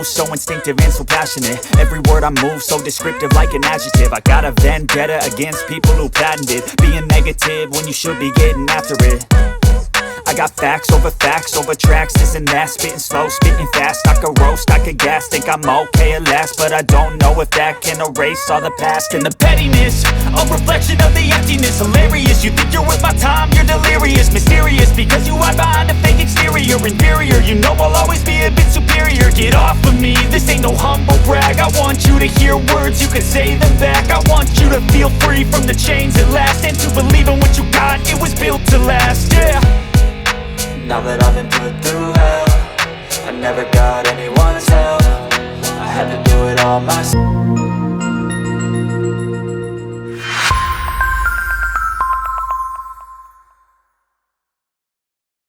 so instinctive and so passionate. Every word I move so descriptive like an adjective. I got a vendetta against people who patented being negative when you should be getting after it. I got facts over tracks, this and that. Spitting slow, spitting fast. I could roast, I could gas. Think I'm okay at last, but I don't know if that can erase all the past. And the pettiness, a reflection of the emptiness. Hilarious, you think you're worth my time, you're delirious. Mysterious, because you hide behind a fake exterior. Inferior, you know I'll always be a bit superior. Get off of me, this ain't no humble brag. I want you to hear words, you can say them back. I want you to feel free from the chains at last, and to believe in what you got, it was built to last, yeah. Now that I've been put through hell, I never got anyone's help. I had to do it all myself.